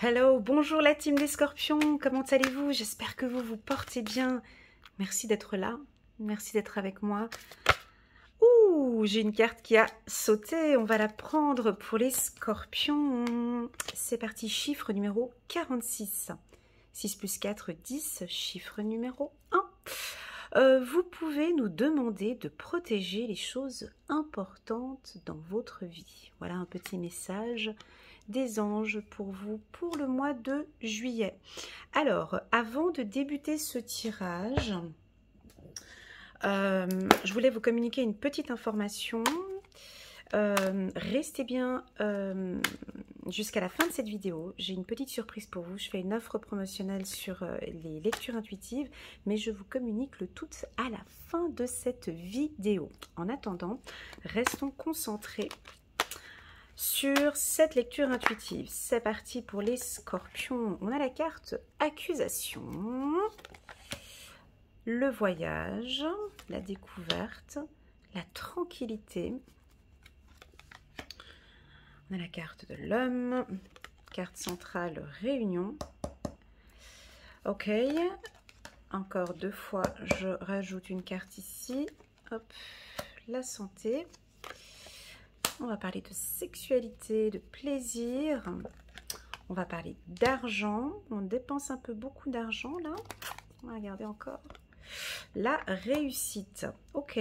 Hello, bonjour la team des Scorpions, comment allez-vous? J'espère que vous vous portez bien. Merci d'être là, merci d'être avec moi. Ouh, j'ai une carte qui a sauté, on va la prendre pour les Scorpions. C'est parti, chiffre numéro 46. 6 plus 4, 10, chiffre numéro 1. Vous pouvez nous demander de protéger les choses importantes dans votre vie. Voilà un petit message des anges pour vous pour le mois de juillet. Alors, avant de débuter ce tirage, je voulais vous communiquer une petite information. Restez bien jusqu'à la fin de cette vidéo. J'ai une petite surprise pour vous. Je fais une offre promotionnelle sur les lectures intuitives, mais je vous communique le tout à la fin de cette vidéo. En attendant, restons concentrés sur cette lecture intuitive. C'est parti pour les Scorpions. On a la carte accusation, le voyage, la découverte, la tranquillité. On a la carte de l'homme, carte centrale réunion. Ok, encore deux fois, je rajoute une carte ici. Hop, la santé. On va parler de sexualité, de plaisir. On va parler d'argent. On dépense un peu beaucoup d'argent là. On va regarder encore. La réussite. Ok.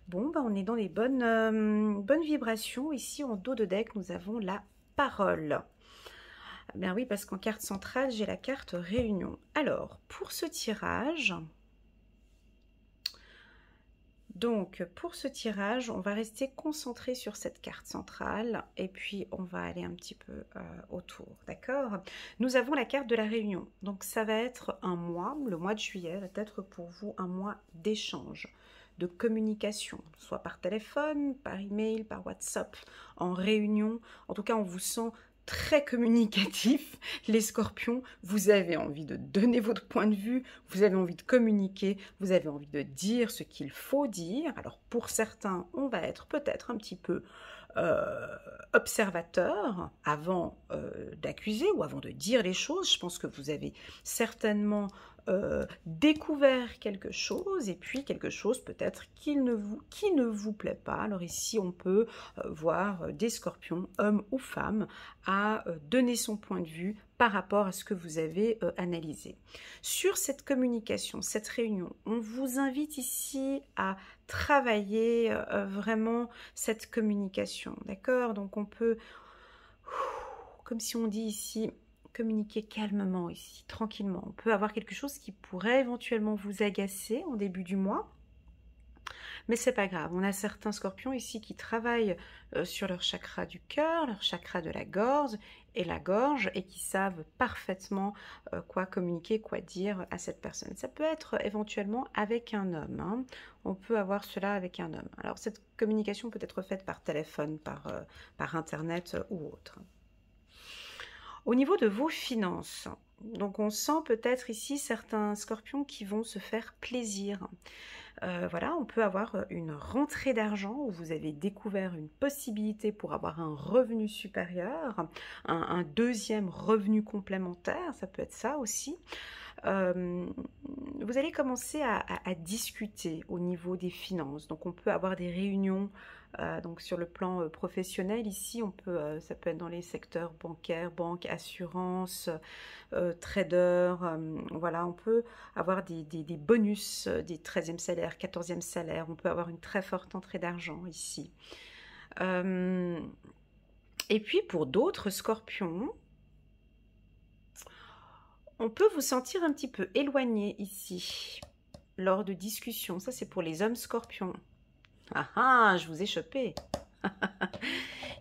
Bon, bah, on est dans les bonnes vibrations. Ici, en dos de deck, nous avons la parole. Ben oui, parce qu'en carte centrale, j'ai la carte réunion. Alors, pour ce tirage... Donc, pour ce tirage, on va rester concentré sur cette carte centrale et puis on va aller un petit peu autour, d'accord? Nous avons la carte de la réunion. Donc, ça va être un mois, le mois de juillet va être pour vous un mois d'échange, de communication, soit par téléphone, par email, par WhatsApp, en réunion. En tout cas, on vous sent très communicatif, les Scorpions. Vous avez envie de donner votre point de vue, vous avez envie de communiquer, vous avez envie de dire ce qu'il faut dire. Alors pour certains, on va être peut-être un petit peu observateur avant d'accuser ou avant de dire les choses. Je pense que vous avez certainement découvert quelque chose et puis quelque chose peut-être qui ne vous plaît pas. Alors ici on peut voir des Scorpions, hommes ou femmes, à donner son point de vue par rapport à ce que vous avez analysé. Sur cette communication, cette réunion, on vous invite ici à travailler vraiment cette communication, d'accord? Donc on peut, comme si on dit ici, communiquer calmement ici, tranquillement. On peut avoir quelque chose qui pourrait éventuellement vous agacer en début du mois, mais c'est pas grave. On a certains Scorpions ici qui travaillent sur leur chakra du cœur, leur chakra de la gorge et qui savent parfaitement quoi communiquer, quoi dire à cette personne. Ça peut être éventuellement avec un homme, hein. On peut avoir cela avec un homme. Alors cette communication peut être faite par téléphone, par internet ou autre. Au niveau de vos finances, donc on sent peut-être ici certains Scorpions qui vont se faire plaisir. Voilà, on peut avoir une rentrée d'argent où vous avez découvert une possibilité pour avoir un revenu supérieur, un deuxième revenu complémentaire, ça peut être ça aussi. Vous allez commencer à discuter au niveau des finances. Donc on peut avoir des réunions donc sur le plan professionnel. Ici, ça peut être dans les secteurs bancaires, banque, assurance, trader. Voilà, on peut avoir des bonus, des 13e salaires, 14e salaires. On peut avoir une très forte entrée d'argent ici. Et puis pour d'autres Scorpions, on peut vous sentir un petit peu éloigné ici, lors de discussions. Ça, c'est pour les hommes Scorpions. Ah ah, je vous ai chopé.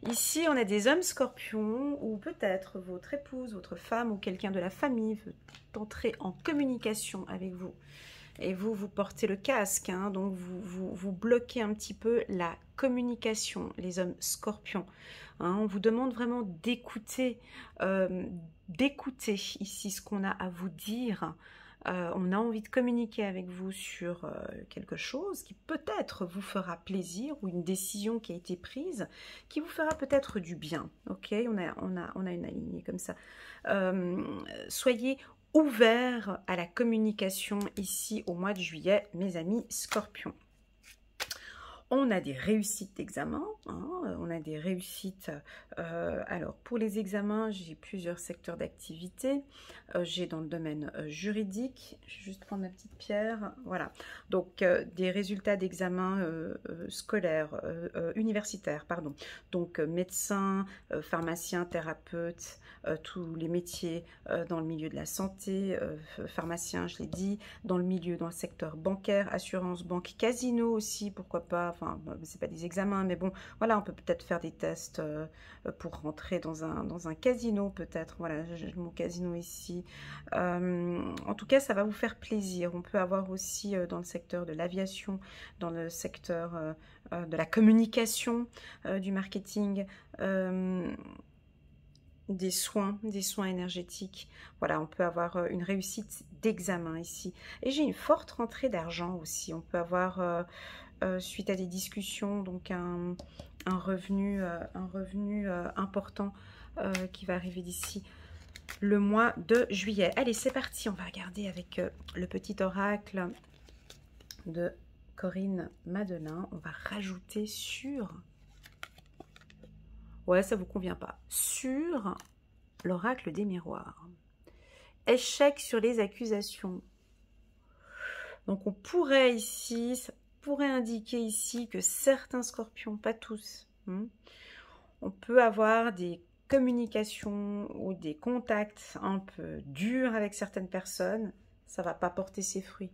Ici, on a des hommes Scorpions, ou peut-être votre épouse, votre femme, ou quelqu'un de la famille veut entrer en communication avec vous. Et vous portez le casque, hein, donc vous bloquez un petit peu la communication, les hommes Scorpions. Hein, on vous demande vraiment d'écouter ici ce qu'on a à vous dire. On a envie de communiquer avec vous sur quelque chose qui peut-être vous fera plaisir ou une décision qui a été prise qui vous fera peut-être du bien. Ok, on a une alignée comme ça. Soyez ouverts à la communication ici au mois de juillet, mes amis Scorpions. On a des réussites d'examen, hein, on a des réussites. Alors, pour les examens, j'ai plusieurs secteurs d'activité. J'ai dans le domaine juridique, je vais juste prendre ma petite pierre. Voilà, donc des résultats d'examen scolaires, universitaires, pardon. Donc, médecin, pharmacien, thérapeute, tous les métiers dans le milieu de la santé, pharmacien, je l'ai dit, dans le secteur bancaire, assurance, banque, casino aussi, pourquoi pas. Enfin, c'est pas des examens, mais bon, voilà, on peut peut-être faire des tests pour rentrer dans un casino, peut-être. Voilà, j'ai le mot casino ici. En tout cas, ça va vous faire plaisir. On peut avoir aussi dans le secteur de l'aviation, dans le secteur de la communication, du marketing, des soins énergétiques. Voilà, on peut avoir une réussite d'examen ici. Et j'ai une forte rentrée d'argent aussi. On peut avoir, suite à des discussions, donc un revenu important qui va arriver d'ici le mois de juillet. Allez, c'est parti. On va regarder avec le petit oracle de Corinne Madelin. On va rajouter sur... Ouais, ça vous convient pas. Sur l'oracle des miroirs. Échec sur les accusations. Donc on pourrait ici, ça pourrait indiquer ici que certains scorpions, pas tous, on peut avoir des communications ou des contacts un peu durs avec certaines personnes. Ça va pas porter ses fruits.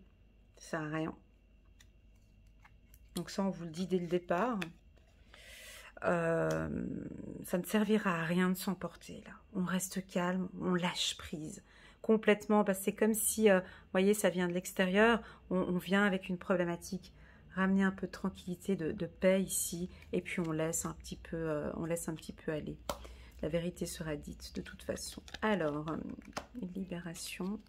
Ça sert à rien. Donc ça, on vous le dit dès le départ. Ça ne servira à rien de s'emporter là. On reste calme, on lâche prise complètement. Bah, c'est comme si, vous voyez, ça vient de l'extérieur. On vient avec une problématique. Ramener un peu de tranquillité, de paix ici, et puis on laisse un petit peu aller. La vérité sera dite de toute façon. Alors, libération,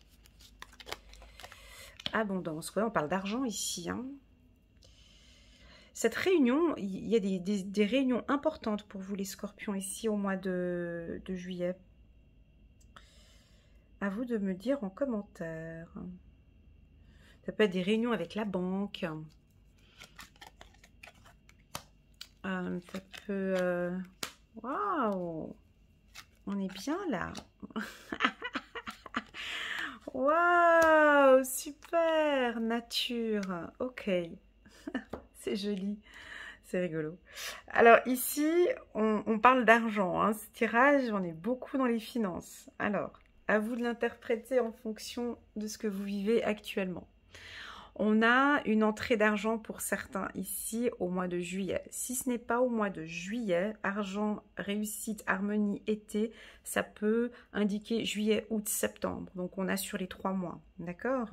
abondance. Ouais, on parle d'argent ici, hein. Cette réunion, il y a des réunions importantes pour vous les scorpions ici au mois de juillet. À vous de me dire en commentaire. Ça peut être des réunions avec la banque. Ça peut... Waouh! On est bien là. Waouh! Super! Nature. Ok. C'est joli. C'est rigolo. Alors ici, on parle d'argent. Hein. Ce tirage, j'en ai beaucoup dans les finances. Alors, à vous de l'interpréter en fonction de ce que vous vivez actuellement. On a une entrée d'argent pour certains ici au mois de juillet. Si ce n'est pas au mois de juillet, argent, réussite, harmonie, été, ça peut indiquer juillet, août, septembre. Donc on a sur les 3 mois, d'accord ?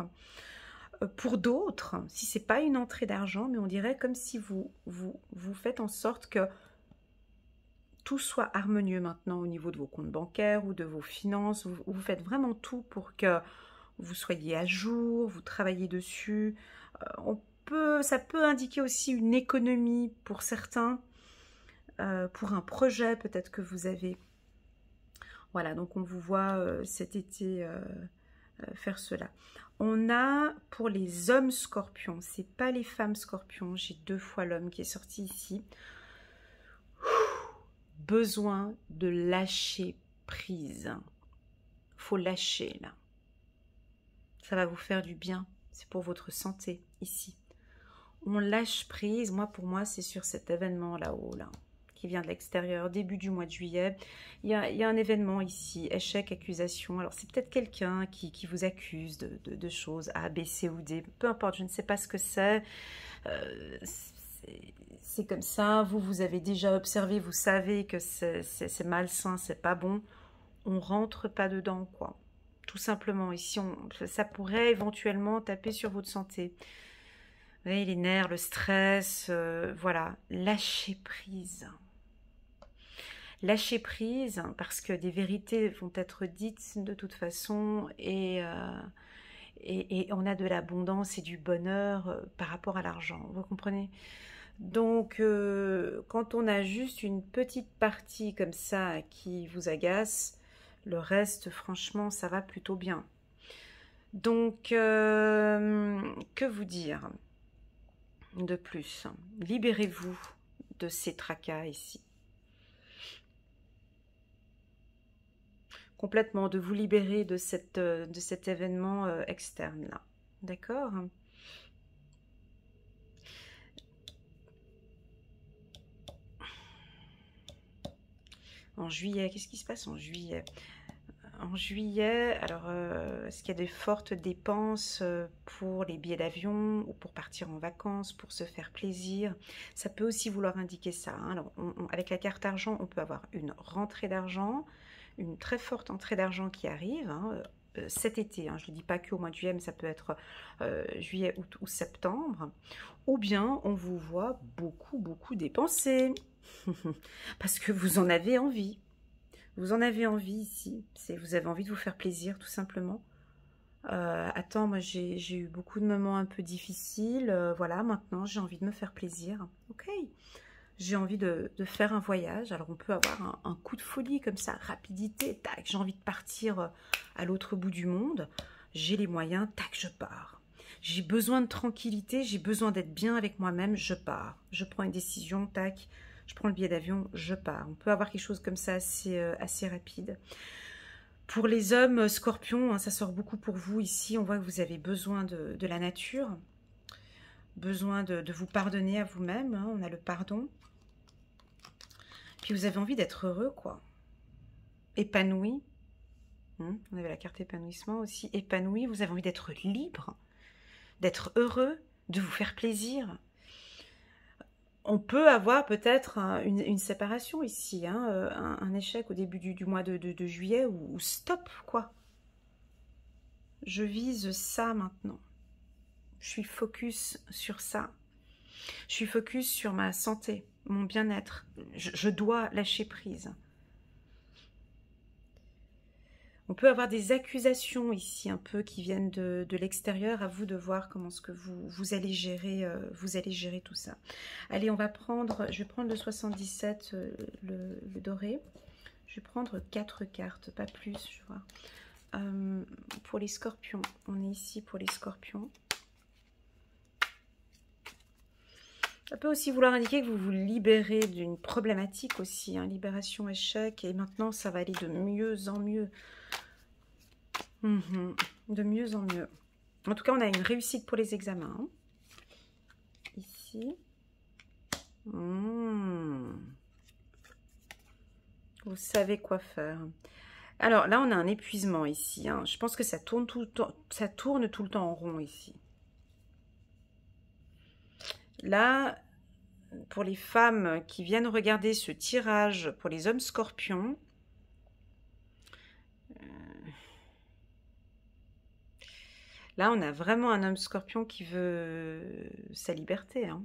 Pour d'autres, si ce n'est pas une entrée d'argent, mais on dirait comme si vous faites en sorte que tout soit harmonieux maintenant au niveau de vos comptes bancaires ou de vos finances. Vous faites vraiment tout pour que vous soyez à jour, vous travaillez dessus. Ça peut indiquer aussi une économie pour certains, pour un projet peut-être que vous avez. Voilà, donc on vous voit cet été faire cela. On a pour les hommes scorpions, c'est pas les femmes scorpions, j'ai 2 fois l'homme qui est sorti ici. Besoin de lâcher prise. Faut lâcher là. Ça va vous faire du bien. C'est pour votre santé ici. On lâche prise. Pour moi, c'est sur cet événement là-haut, là, qui vient de l'extérieur, début du mois de juillet. Il y a un événement ici, échec, accusation. Alors, c'est peut-être quelqu'un qui vous accuse de choses A, B, C ou D. Peu importe, je ne sais pas ce que c'est. C'est comme ça. Vous avez déjà observé, vous savez que c'est malsain, c'est pas bon. On rentre pas dedans, quoi. Tout simplement. Ici, ça pourrait éventuellement taper sur votre santé. Vous voyez, les nerfs, le stress, voilà. Lâchez prise. Lâchez prise parce que des vérités vont être dites de toute façon et et on a de l'abondance et du bonheur par rapport à l'argent, vous comprenez? Donc, quand on a juste une petite partie comme ça qui vous agace, le reste, franchement, ça va plutôt bien. Donc, que vous dire de plus? Libérez-vous de ces tracas ici. Complètement, de vous libérer de cet événement externe-là. D'accord? En juillet, qu'est-ce qui se passe en juillet? En juillet, alors, est-ce qu'il y a de fortes dépenses pour les billets d'avion ou pour partir en vacances, pour se faire plaisir? Ça peut aussi vouloir indiquer ça, hein. Alors, avec la carte argent, on peut avoir une rentrée d'argent, une très forte entrée d'argent qui arrive, hein, cet été, hein. Je ne dis pas qu'au mois de juillet, mais ça peut être juillet, août ou septembre. Ou bien, on vous voit beaucoup, beaucoup dépenser. Parce que vous en avez envie. Vous en avez envie ici, vous avez envie de vous faire plaisir tout simplement. Attends, moi j'ai eu beaucoup de moments un peu difficiles, voilà, maintenant j'ai envie de me faire plaisir. Ok, j'ai envie de faire un voyage, alors on peut avoir un coup de folie comme ça, rapidité, tac, j'ai envie de partir à l'autre bout du monde, j'ai les moyens, tac, je pars. J'ai besoin de tranquillité, j'ai besoin d'être bien avec moi-même, je pars. Je prends une décision, tac, je prends le billet d'avion, je pars. On peut avoir quelque chose comme ça assez rapide. Pour les hommes scorpions, hein, ça sort beaucoup pour vous ici. On voit que vous avez besoin de la nature, besoin de vous pardonner à vous-même. Hein, on a le pardon. Puis vous avez envie d'être heureux, quoi. Épanoui. On avait la carte épanouissement aussi. Épanoui, vous avez envie d'être libre, d'être heureux, de vous faire plaisir. On peut avoir peut-être une séparation ici, hein, un échec au début du mois de juillet, ou stop, quoi. Je vise ça maintenant. Je suis focus sur ça. Je suis focus sur ma santé, mon bien-être. Je dois lâcher prise. On peut avoir des accusations ici, un peu, qui viennent de l'extérieur. À vous de voir comment est-ce que vous allez gérer tout ça. Allez, on va prendre, je vais prendre le 77, le doré. Je vais prendre 4 cartes, pas plus, je vois. Pour les scorpions, on est ici pour les scorpions. Ça peut aussi vouloir indiquer que vous vous libérez d'une problématique aussi, hein, libération, échec, et maintenant ça va aller de mieux en mieux. De mieux en mieux. En tout cas, on a une réussite pour les examens. Hein. Ici. Vous savez quoi faire. Alors là, on a un épuisement ici. Hein. Je pense que ça tourne tout le temps en rond ici. Là, pour les femmes qui viennent regarder ce tirage, pour les hommes scorpions, là, on a vraiment un homme scorpion qui veut sa liberté, hein.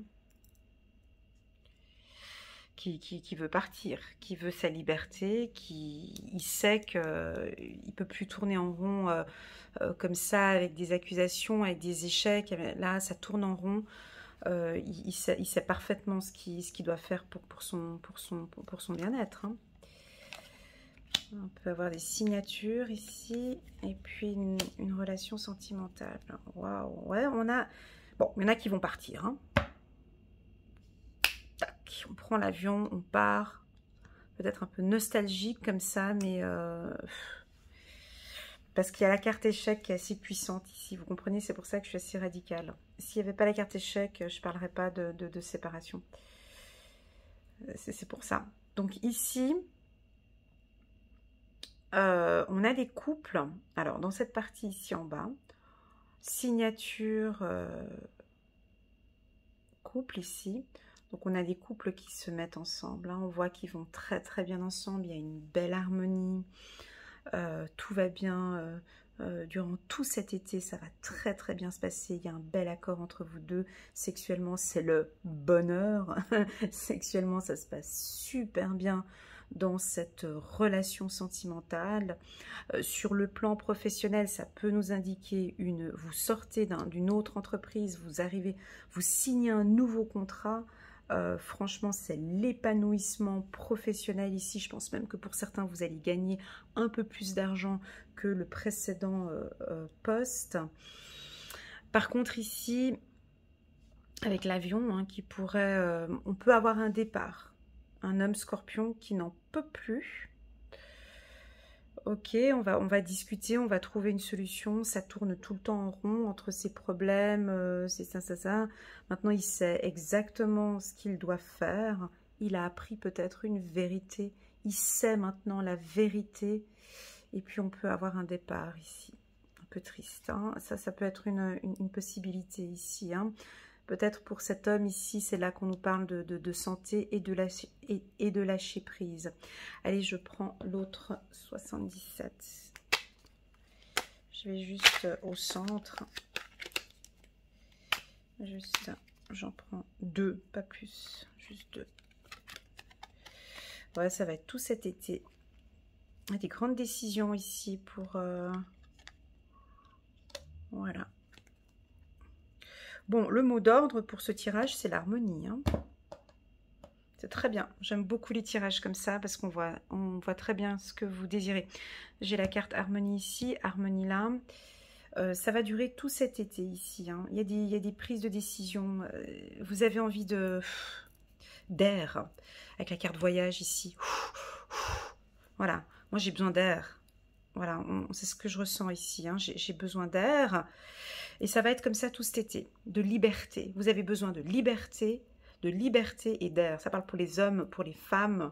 Qui veut partir, qui veut sa liberté, il sait qu'il ne peut plus tourner en rond comme ça, avec des accusations, avec des échecs. Là, ça tourne en rond. Il sait parfaitement ce qu'il doit faire pour son bien-être. Hein. On peut avoir des signatures ici, et puis une relation sentimentale. Waouh, ouais, on a... Bon, il y en a qui vont partir, hein. Tac, on prend l'avion, on part. Peut-être un peu nostalgique comme ça, mais... parce qu'il y a la carte échec qui est assez puissante ici, vous comprenez, c'est pour ça que je suis assez radicale. S'il n'y avait pas la carte échec, je ne parlerais pas de séparation. C'est pour ça. Donc ici... on a des couples, alors dans cette partie ici en bas, signature couple ici, donc on a des couples qui se mettent ensemble, hein. On voit qu'ils vont très très bien ensemble, il y a une belle harmonie, tout va bien, durant tout cet été, ça va très très bien se passer, il y a un bel accord entre vous deux, sexuellement c'est le bonheur, sexuellement ça se passe super bien. dans cette relation sentimentale. Sur le plan professionnel, ça peut nous indiquer vous sortez d'une autre entreprise, vous arrivez, vous signez un nouveau contrat. Franchement, c'est l'épanouissement professionnel ici. Je pense même que pour certains, vous allez gagner un peu plus d'argent que le précédent poste. Par contre, ici, avec l'avion, hein, qui pourrait... on peut avoir un départ. Un homme scorpion qui n'en peut plus. Ok, on va discuter, on va trouver une solution. Ça tourne tout le temps en rond entre ses problèmes, c'est ça. Maintenant, il sait exactement ce qu'il doit faire. Il a appris peut-être une vérité. Il sait maintenant la vérité. Et puis, on peut avoir un départ ici. Un peu triste. Hein. Ça peut être une possibilité ici. Hein. Peut-être pour cet homme ici, c'est là qu'on nous parle de santé et de lâcher prise. Allez, je prends l'autre 77. Je vais juste au centre. Juste, j'en prends 2, pas plus. Juste 2. Ouais, ça va être tout cet été. Il y a des grandes décisions ici pour... Voilà. Bon, le mot d'ordre pour ce tirage, c'est l'harmonie. Hein. C'est très bien. J'aime beaucoup les tirages comme ça parce qu'on voit très bien ce que vous désirez. J'ai la carte harmonie ici, harmonie là. Ça va durer tout cet été ici. Hein. Il y a des prises de décision. Vous avez envie d'air. Avec la carte voyage ici. Voilà. Moi, j'ai besoin d'air. Voilà, c'est ce que je ressens ici. Hein. J'ai besoin d'air. Et ça va être comme ça tout cet été, de liberté. Vous avez besoin de liberté et d'air. Ça parle pour les hommes, pour les femmes,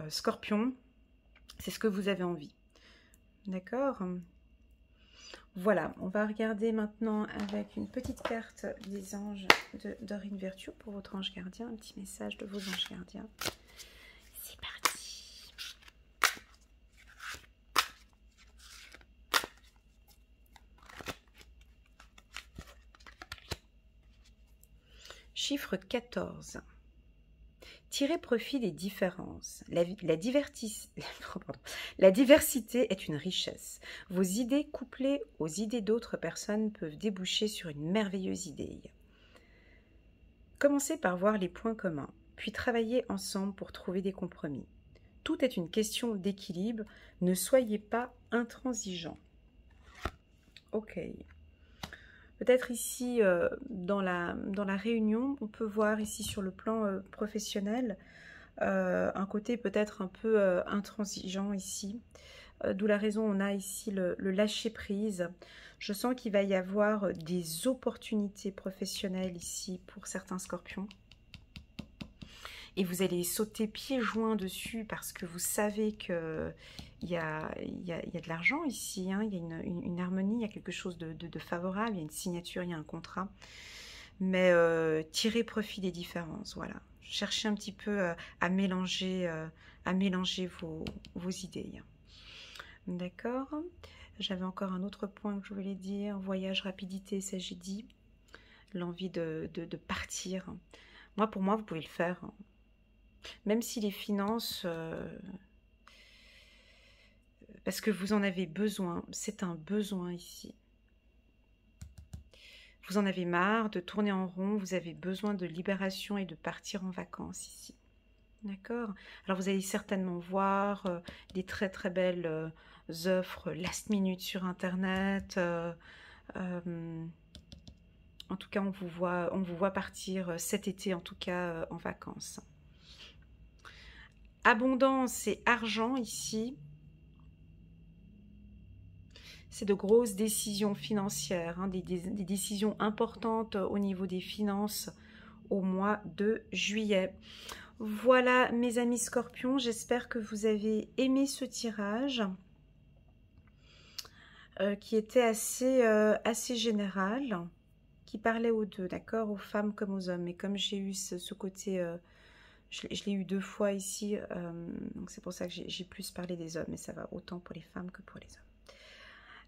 scorpions. C'est ce que vous avez envie. D'accord? Voilà, on va regarder maintenant avec une petite carte des anges de Dorine Virtue pour votre ange gardien. Un petit message de vos anges gardiens. C'est parti. Chiffre 14. Tirez profit des différences. La diversité est une richesse. Vos idées couplées aux idées d'autres personnes peuvent déboucher sur une merveilleuse idée. Commencez par voir les points communs, puis travaillez ensemble pour trouver des compromis. Tout est une question d'équilibre. Ne soyez pas intransigeants. Ok. Peut-être ici, dans la réunion, on peut voir ici sur le plan professionnel, un côté peut-être un peu intransigeant ici. D'où la raison, on a ici le lâcher-prise. Je sens qu'il va y avoir des opportunités professionnelles ici pour certains scorpions. Et vous allez sauter pieds joints dessus parce que vous savez que il y a de l'argent ici, hein, il y a une harmonie, il y a quelque chose de favorable, il y a une signature, il y a un contrat. Mais tirez profit des différences, voilà. Cherchez un petit peu à mélanger vos idées. D'accord. J'avais encore un autre point que je voulais dire. Voyage, rapidité, ça j'ai dit. L'envie de partir. Moi, pour moi, vous pouvez le faire. Même si les finances... parce que vous en avez besoin. C'est un besoin ici. Vous en avez marre de tourner en rond. Vous avez besoin de libération et de partir en vacances ici. D'accord? Alors, vous allez certainement voir des très très belles offres last minute sur Internet. En tout cas, on vous voit partir cet été, en tout cas, en vacances. Abondance et argent ici. C'est de grosses décisions financières, hein, des décisions importantes au niveau des finances au mois de juillet. Voilà mes amis scorpions, j'espère que vous avez aimé ce tirage qui était assez général, qui parlait aux deux, d'accord, aux femmes comme aux hommes. Et comme j'ai eu ce côté, je l'ai eu 2 fois ici, donc c'est pour ça que j'ai plus parlé des hommes, mais ça va autant pour les femmes que pour les hommes.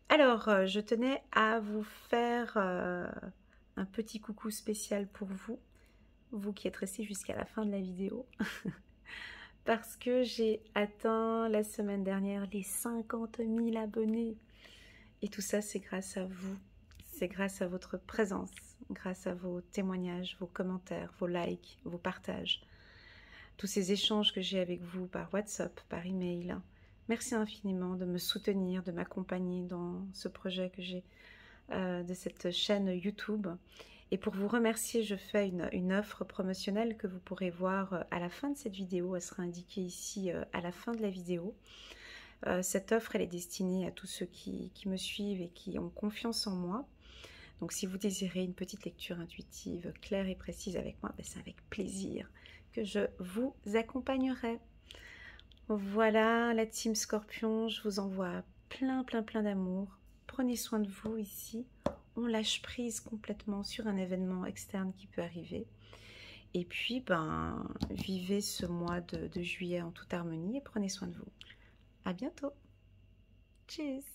Alors, je tenais à vous faire un petit coucou spécial pour vous, vous qui êtes restés jusqu'à la fin de la vidéo. parce que j'ai atteint la semaine dernière les 50 000 abonnés. Et tout ça, c'est grâce à vous. C'est grâce à votre présence, grâce à vos témoignages, vos commentaires, vos likes, vos partages. Tous ces échanges que j'ai avec vous par WhatsApp, par email. Merci infiniment de me soutenir, de m'accompagner dans ce projet que j'ai de cette chaîne YouTube. Et pour vous remercier, je fais une offre promotionnelle que vous pourrez voir à la fin de cette vidéo. Elle sera indiquée ici à la fin de la vidéo. Cette offre, elle est destinée à tous ceux qui me suivent et qui ont confiance en moi. Donc si vous désirez une petite lecture intuitive, claire et précise avec moi, c'est avec plaisir que je vous accompagnerai. Voilà la team Scorpion, je vous envoie plein d'amour. Prenez soin de vous ici. On lâche prise complètement sur un événement externe qui peut arriver. Et puis, vivez ce mois de juillet en toute harmonie et prenez soin de vous. À bientôt. Tchuss.